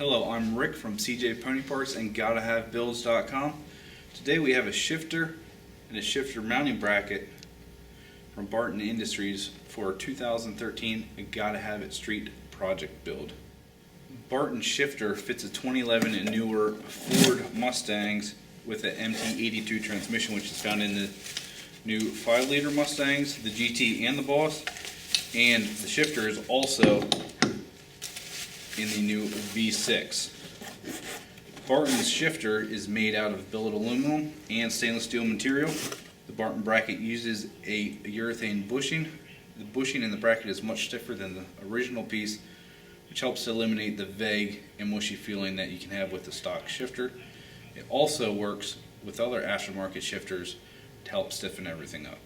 Hello, I'm Rick from CJ Pony Parts and GottaHaveBuilds.com. Today we have a shifter and a shifter mounting bracket from Barton Industries for 2013 Gotta Have It Street project build. Barton shifter fits a 2011 and newer Ford Mustangs with an MT82 transmission, which is found in the new 5-liter Mustangs, the GT and the Boss, and the shifter is also in the new V6. Barton's shifter is made out of billet aluminum and stainless steel material. The Barton bracket uses a urethane bushing. The bushing in the bracket is much stiffer than the original piece, which helps to eliminate the vague and mushy feeling that you can have with the stock shifter. It also works with other aftermarket shifters to help stiffen everything up.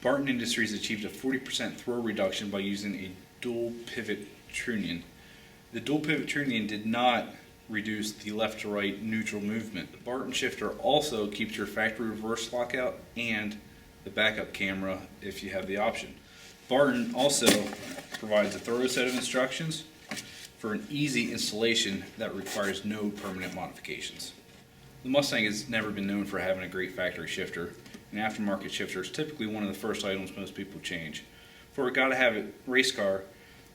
Barton Industries achieved a 40% throw reduction by using a dual pivot trunnion. The dual pivot trunnion did not reduce the left to right neutral movement. The Barton shifter also keeps your factory reverse lockout and the backup camera if you have the option. Barton also provides a thorough set of instructions for an easy installation that requires no permanent modifications. The Mustang has never been known for having a great factory shifter. An aftermarket shifter is typically one of the first items most people change. For a Gotta Have It race car,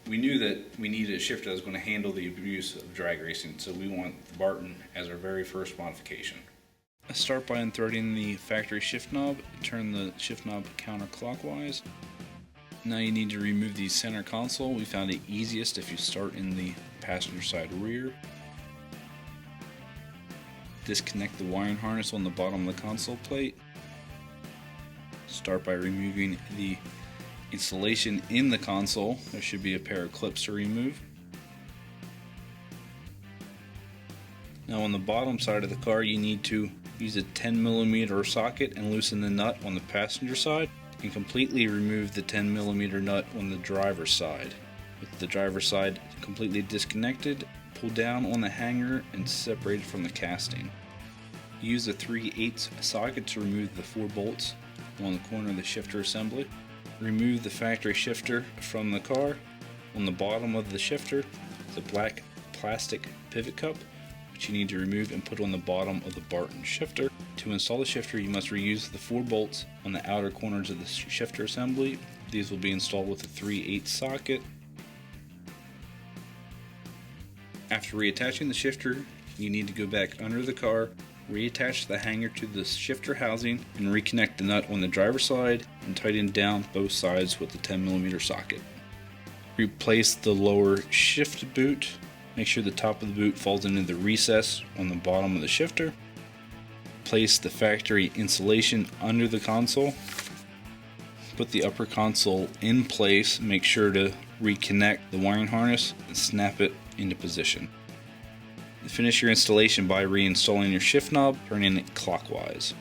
we knew that we needed a shifter that was going to handle the abuse of drag racing, so we want the Barton as our very first modification. Start by unthreading the factory shift knob. Turn the shift knob counterclockwise. Now you need to remove the center console. We found it easiest if you start in the passenger side rear. Disconnect the wiring harness on the bottom of the console plate. Start by removing the insulation in the console. There should be a pair of clips to remove. Now on the bottom side of the car, you need to use a 10mm socket and loosen the nut on the passenger side and completely remove the 10mm nut on the driver's side. With the driver's side completely disconnected, pull down on the hanger and separate it from the casting. Use a 3/8 socket to remove the 4 bolts on the corner of the shifter assembly. Remove the factory shifter from the car. On the bottom of the shifter is a black plastic pivot cup, which you need to remove and put on the bottom of the Barton shifter. To install the shifter, you must reuse the 4 bolts on the outer corners of the shifter assembly. These will be installed with a 3/8 socket. After reattaching the shifter, you need to go back under the car, reattach the hanger to the shifter housing, and reconnect the nut on the driver's side and tighten down both sides with the 10mm socket. Replace the lower shift boot. Make sure the top of the boot falls into the recess on the bottom of the shifter. Place the factory insulation under the console. Put the upper console in place. Make sure to reconnect the wiring harness and snap it into position. Finish your installation by reinstalling your shift knob, turning it clockwise.